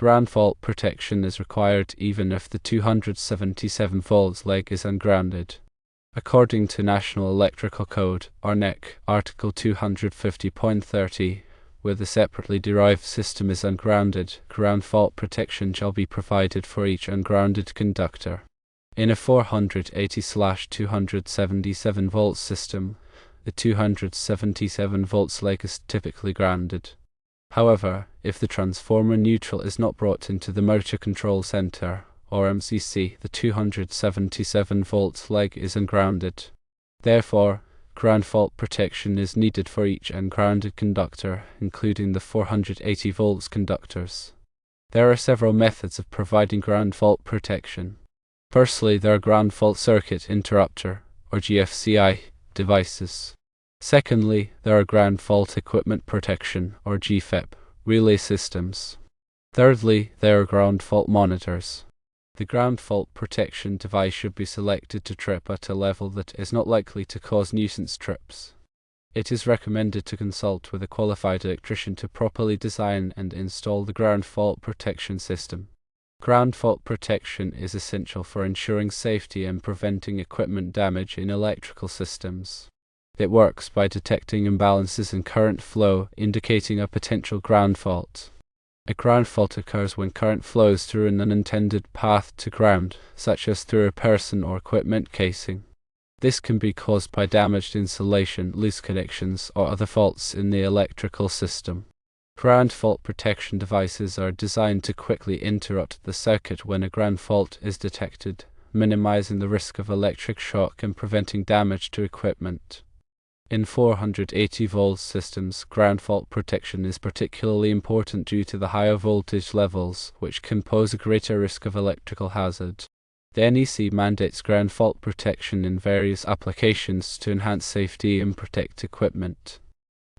ground fault protection is required even if the 277 volts leg is ungrounded. According to National Electrical Code, or NEC, Article 250.30, where the separately derived system is ungrounded, ground fault protection shall be provided for each ungrounded conductor. In a 480/277 volts system, the 277 volts leg is typically grounded. However, if the transformer neutral is not brought into the motor control center, or MCC, the 277 volts leg is ungrounded. Therefore, ground fault protection is needed for each ungrounded conductor, including the 480 volts conductors. There are several methods of providing ground fault protection. Firstly, there are ground fault circuit interrupter, or GFCI, devices. Secondly, there are ground fault equipment protection, or GFEP, relay systems. Thirdly, there are ground fault monitors. The ground fault protection device should be selected to trip at a level that is not likely to cause nuisance trips. It is recommended to consult with a qualified electrician to properly design and install the ground fault protection system. Ground fault protection is essential for ensuring safety and preventing equipment damage in electrical systems. It works by detecting imbalances in current flow, indicating a potential ground fault. A ground fault occurs when current flows through an unintended path to ground, such as through a person or equipment casing. This can be caused by damaged insulation, loose connections, or other faults in the electrical system. Ground fault protection devices are designed to quickly interrupt the circuit when a ground fault is detected, minimizing the risk of electric shock and preventing damage to equipment. In 480 volts systems, ground fault protection is particularly important due to the higher voltage levels, which can pose a greater risk of electrical hazard. The NEC mandates ground fault protection in various applications to enhance safety and protect equipment.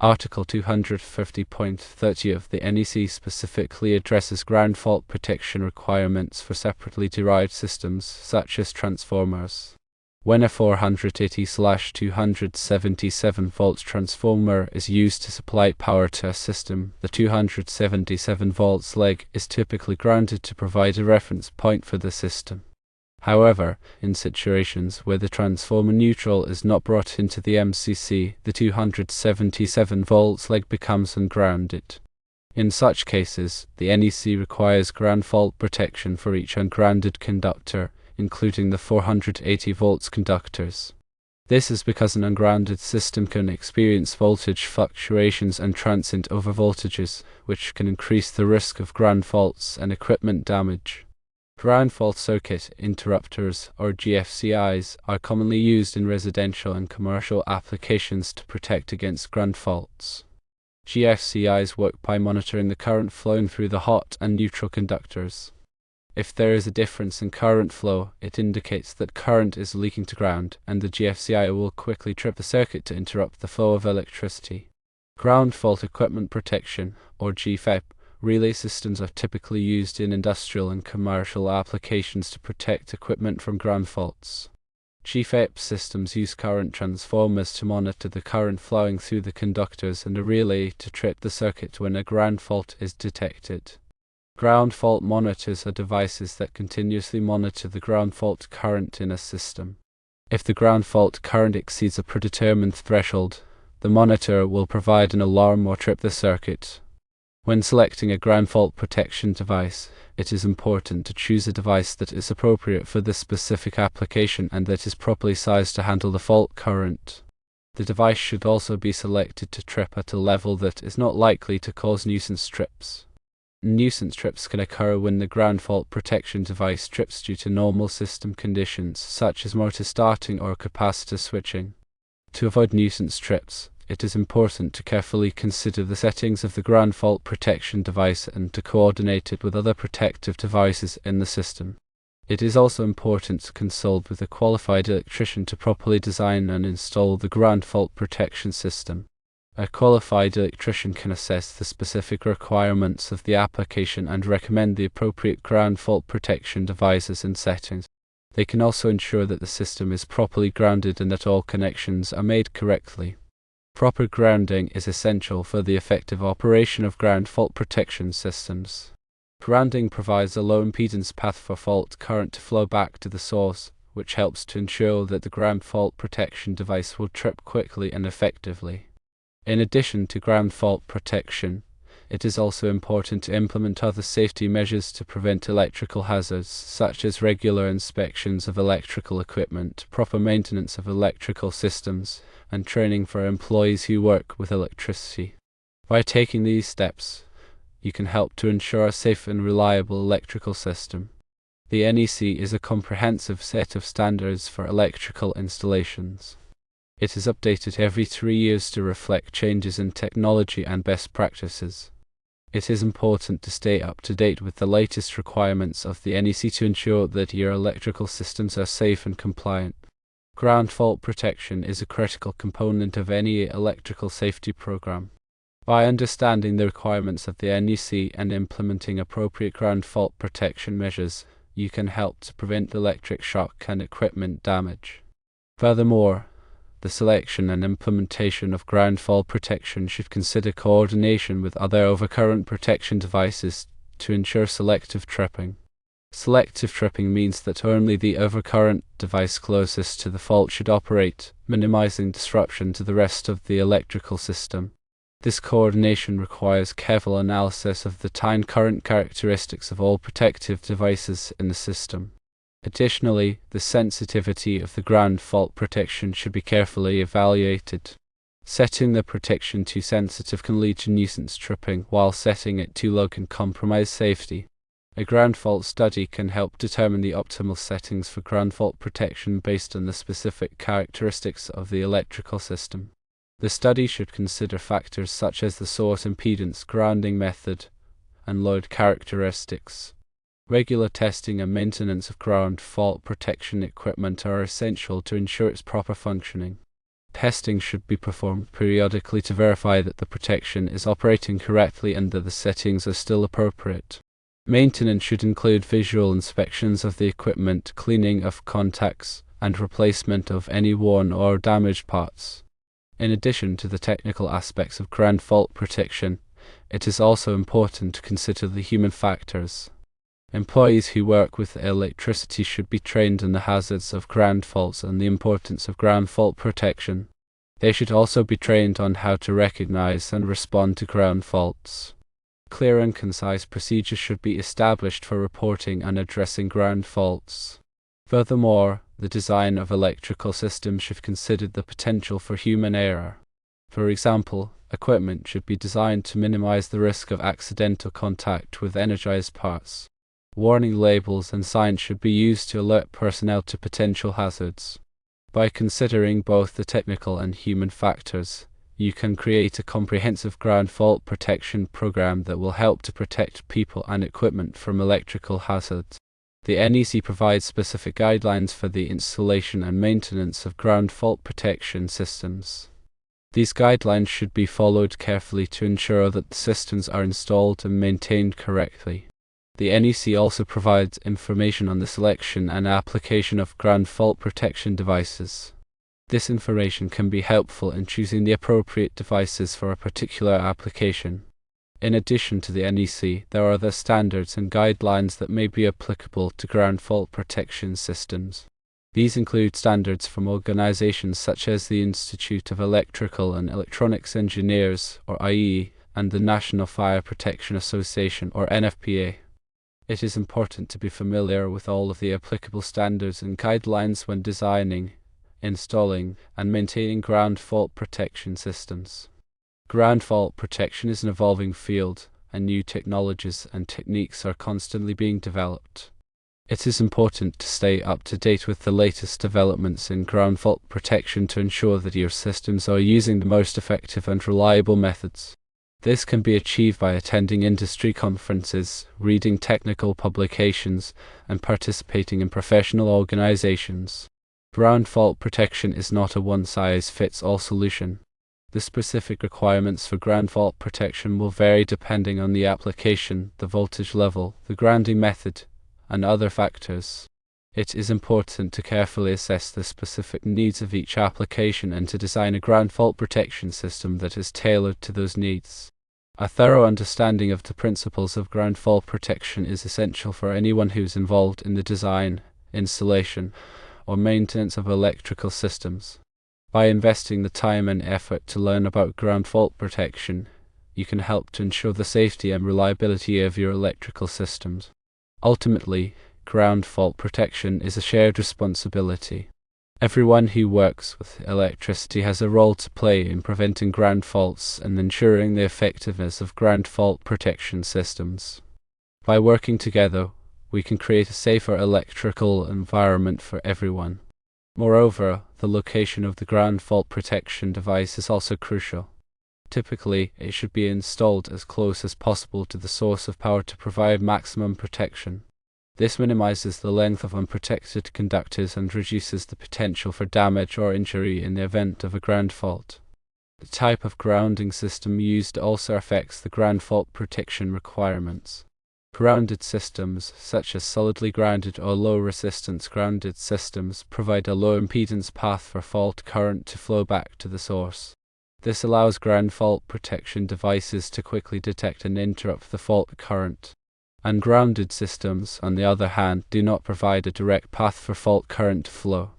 Article 250.30 of the NEC specifically addresses ground fault protection requirements for separately derived systems, such as transformers. When a 480/277 volts transformer is used to supply power to a system, the 277 volts leg is typically grounded to provide a reference point for the system. However, in situations where the transformer neutral is not brought into the MCC, the 277 volts leg becomes ungrounded. In such cases, the NEC requires ground fault protection for each ungrounded conductor, including the 480 volts conductors. This is because an ungrounded system can experience voltage fluctuations and transient overvoltages, which can increase the risk of ground faults and equipment damage. Ground fault circuit interrupters, or GFCIs, are commonly used in residential and commercial applications to protect against ground faults. GFCIs work by monitoring the current flowing through the hot and neutral conductors. If there is a difference in current flow, it indicates that current is leaking to ground, and the GFCI will quickly trip the circuit to interrupt the flow of electricity. Ground fault equipment protection, or GFEP, relay systems are typically used in industrial and commercial applications to protect equipment from ground faults. GFEP systems use current transformers to monitor the current flowing through the conductors and a relay to trip the circuit when a ground fault is detected. Ground fault monitors are devices that continuously monitor the ground fault current in a system. If the ground fault current exceeds a predetermined threshold, the monitor will provide an alarm or trip the circuit. When selecting a ground fault protection device, it is important to choose a device that is appropriate for the specific application and that is properly sized to handle the fault current. The device should also be selected to trip at a level that is not likely to cause nuisance trips. Nuisance trips can occur when the ground fault protection device trips due to normal system conditions, such as motor starting or capacitor switching. To avoid nuisance trips, it is important to carefully consider the settings of the ground fault protection device and to coordinate it with other protective devices in the system. It is also important to consult with a qualified electrician to properly design and install the ground fault protection system. A qualified electrician can assess the specific requirements of the application and recommend the appropriate ground fault protection devices and settings. They can also ensure that the system is properly grounded and that all connections are made correctly. Proper grounding is essential for the effective operation of ground fault protection systems. Grounding provides a low impedance path for fault current to flow back to the source, which helps to ensure that the ground fault protection device will trip quickly and effectively. In addition to ground fault protection, it is also important to implement other safety measures to prevent electrical hazards, such as regular inspections of electrical equipment, proper maintenance of electrical systems, and training for employees who work with electricity. By taking these steps, you can help to ensure a safe and reliable electrical system. The NEC is a comprehensive set of standards for electrical installations. It is updated every 3 years to reflect changes in technology and best practices. It is important to stay up to date with the latest requirements of the NEC to ensure that your electrical systems are safe and compliant. Ground fault protection is a critical component of any electrical safety program. By understanding the requirements of the NEC and implementing appropriate ground fault protection measures, you can help to prevent electric shock and equipment damage. Furthermore, the selection and implementation of ground fault protection should consider coordination with other overcurrent protection devices to ensure selective tripping. Selective tripping means that only the overcurrent device closest to the fault should operate, minimizing disruption to the rest of the electrical system. This coordination requires careful analysis of the time current characteristics of all protective devices in the system. Additionally, the sensitivity of the ground fault protection should be carefully evaluated. Setting the protection too sensitive can lead to nuisance tripping, while setting it too low can compromise safety. A ground fault study can help determine the optimal settings for ground fault protection based on the specific characteristics of the electrical system. The study should consider factors such as the source impedance, grounding method, and load characteristics. Regular testing and maintenance of ground fault protection equipment are essential to ensure its proper functioning. Testing should be performed periodically to verify that the protection is operating correctly and that the settings are still appropriate. Maintenance should include visual inspections of the equipment, cleaning of contacts, and replacement of any worn or damaged parts. In addition to the technical aspects of ground fault protection, it is also important to consider the human factors. Employees who work with electricity should be trained in the hazards of ground faults and the importance of ground fault protection. They should also be trained on how to recognize and respond to ground faults. Clear and concise procedures should be established for reporting and addressing ground faults. Furthermore, the design of electrical systems should consider the potential for human error. For example, equipment should be designed to minimize the risk of accidental contact with energized parts. Warning labels and signs should be used to alert personnel to potential hazards. By considering both the technical and human factors, you can create a comprehensive ground fault protection program that will help to protect people and equipment from electrical hazards. The NEC provides specific guidelines for the installation and maintenance of ground fault protection systems. These guidelines should be followed carefully to ensure that the systems are installed and maintained correctly. The NEC also provides information on the selection and application of ground fault protection devices. This information can be helpful in choosing the appropriate devices for a particular application. In addition to the NEC, there are other standards and guidelines that may be applicable to ground fault protection systems. These include standards from organizations such as the Institute of Electrical and Electronics Engineers, or IEE, and the National Fire Protection Association, or NFPA. It is important to be familiar with all of the applicable standards and guidelines when designing, installing, and maintaining ground fault protection systems. Ground fault protection is an evolving field, and new technologies and techniques are constantly being developed. It is important to stay up to date with the latest developments in ground fault protection to ensure that your systems are using the most effective and reliable methods. This can be achieved by attending industry conferences, reading technical publications, and participating in professional organizations. Ground fault protection is not a one-size-fits-all solution. The specific requirements for ground fault protection will vary depending on the application, the voltage level, the grounding method, and other factors. It is important to carefully assess the specific needs of each application and to design a ground fault protection system that is tailored to those needs. A thorough understanding of the principles of ground fault protection is essential for anyone who's involved in the design, installation, or maintenance of electrical systems. By investing the time and effort to learn about ground fault protection, you can help to ensure the safety and reliability of your electrical systems. Ultimately, ground fault protection is a shared responsibility. Everyone who works with electricity has a role to play in preventing ground faults and ensuring the effectiveness of ground fault protection systems. By working together, we can create a safer electrical environment for everyone. Moreover, the location of the ground fault protection device is also crucial. Typically, it should be installed as close as possible to the source of power to provide maximum protection. This minimizes the length of unprotected conductors and reduces the potential for damage or injury in the event of a ground fault. The type of grounding system used also affects the ground fault protection requirements. Grounded systems, such as solidly grounded or low-resistance grounded systems, provide a low-impedance path for fault current to flow back to the source. This allows ground fault protection devices to quickly detect and interrupt the fault current. Ungrounded systems, on the other hand, do not provide a direct path for fault current to flow.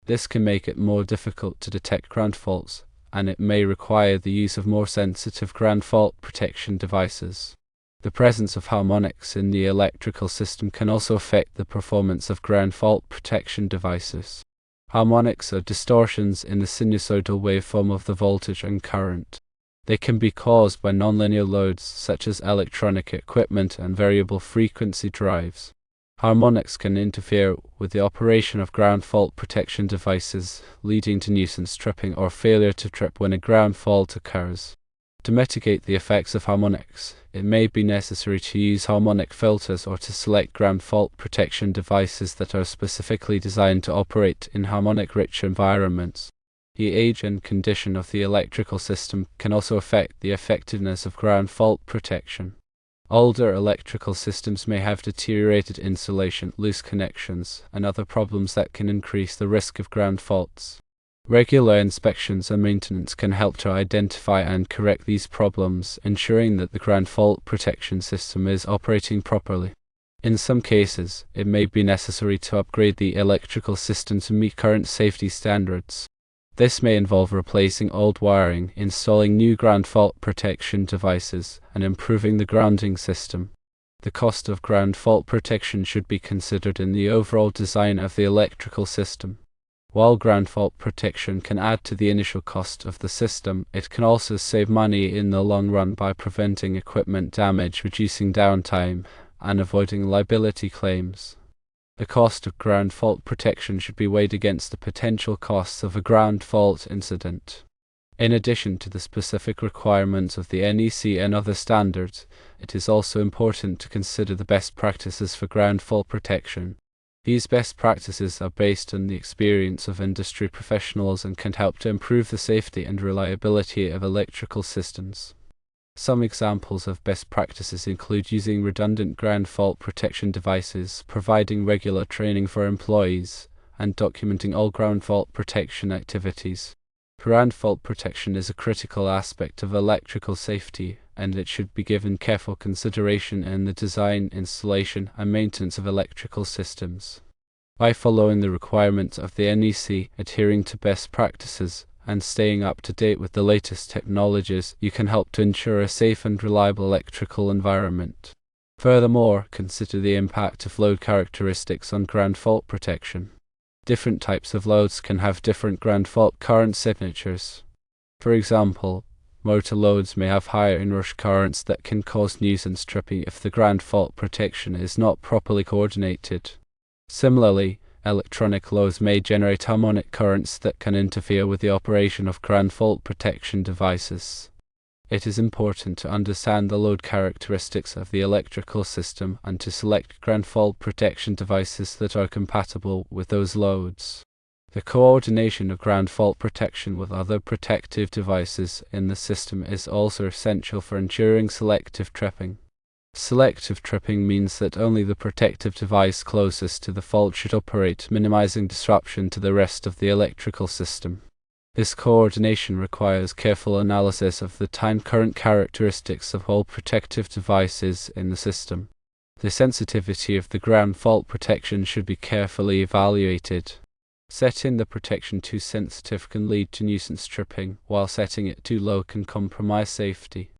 This can make it more difficult to detect ground faults, and it may require the use of more sensitive ground fault protection devices. The presence of harmonics in the electrical system can also affect the performance of ground fault protection devices. Harmonics are distortions in the sinusoidal waveform of the voltage and current. They can be caused by nonlinear loads such as electronic equipment and variable frequency drives. Harmonics can interfere with the operation of ground fault protection devices, leading to nuisance tripping or failure to trip when a ground fault occurs. To mitigate the effects of harmonics, it may be necessary to use harmonic filters or to select ground fault protection devices that are specifically designed to operate in harmonic-rich environments. The age and condition of the electrical system can also affect the effectiveness of ground fault protection. Older electrical systems may have deteriorated insulation, loose connections, and other problems that can increase the risk of ground faults. Regular inspections and maintenance can help to identify and correct these problems, ensuring that the ground fault protection system is operating properly. In some cases, it may be necessary to upgrade the electrical system to meet current safety standards. This may involve replacing old wiring, installing new ground fault protection devices, and improving the grounding system. The cost of ground fault protection should be considered in the overall design of the electrical system. While ground fault protection can add to the initial cost of the system, it can also save money in the long run by preventing equipment damage, reducing downtime, and avoiding liability claims. The cost of ground fault protection should be weighed against the potential costs of a ground fault incident. In addition to the specific requirements of the NEC and other standards, it is also important to consider the best practices for ground fault protection. These best practices are based on the experience of industry professionals and can help to improve the safety and reliability of electrical systems. Some examples of best practices include using redundant ground fault protection devices, providing regular training for employees, and documenting all ground fault protection activities. Ground fault protection is a critical aspect of electrical safety, and it should be given careful consideration in the design, installation, and maintenance of electrical systems. By following the requirements of the NEC, adhering to best practices, and staying up to date with the latest technologies, you can help to ensure a safe and reliable electrical environment. Furthermore, consider the impact of load characteristics on ground fault protection. Different types of loads can have different ground fault current signatures. For example, motor loads may have higher inrush currents that can cause nuisance tripping if the ground fault protection is not properly coordinated. Similarly, electronic loads may generate harmonic currents that can interfere with the operation of ground fault protection devices. It is important to understand the load characteristics of the electrical system and to select ground fault protection devices that are compatible with those loads. The coordination of ground fault protection with other protective devices in the system is also essential for ensuring selective tripping. Selective tripping means that only the protective device closest to the fault should operate, minimizing disruption to the rest of the electrical system. This coordination requires careful analysis of the time-current characteristics of all protective devices in the system. The sensitivity of the ground fault protection should be carefully evaluated. Setting the protection too sensitive can lead to nuisance tripping, while setting it too low can compromise safety.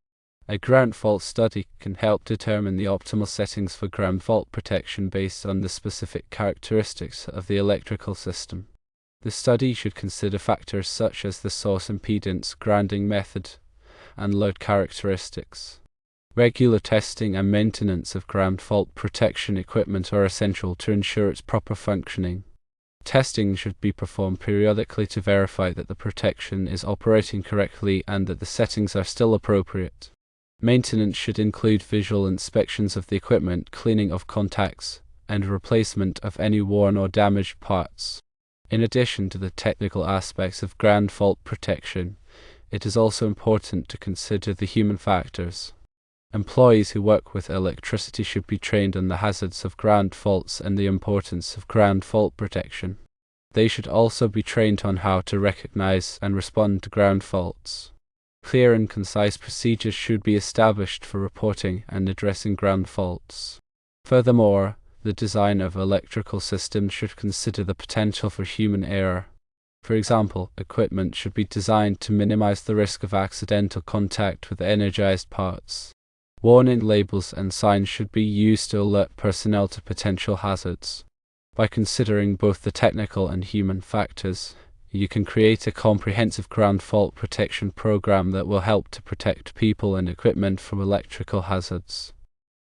A ground fault study can help determine the optimal settings for ground fault protection based on the specific characteristics of the electrical system. The study should consider factors such as the source impedance, grounding method, and load characteristics. Regular testing and maintenance of ground fault protection equipment are essential to ensure its proper functioning. Testing should be performed periodically to verify that the protection is operating correctly and that the settings are still appropriate. Maintenance should include visual inspections of the equipment, cleaning of contacts, and replacement of any worn or damaged parts. In addition to the technical aspects of ground fault protection, it is also important to consider the human factors. Employees who work with electricity should be trained on the hazards of ground faults and the importance of ground fault protection. They should also be trained on how to recognize and respond to ground faults. Clear and concise procedures should be established for reporting and addressing ground faults. Furthermore, the design of electrical systems should consider the potential for human error. For example, equipment should be designed to minimize the risk of accidental contact with energized parts. Warning labels and signs should be used to alert personnel to potential hazards. By considering both the technical and human factors, you can create a comprehensive ground fault protection program that will help to protect people and equipment from electrical hazards.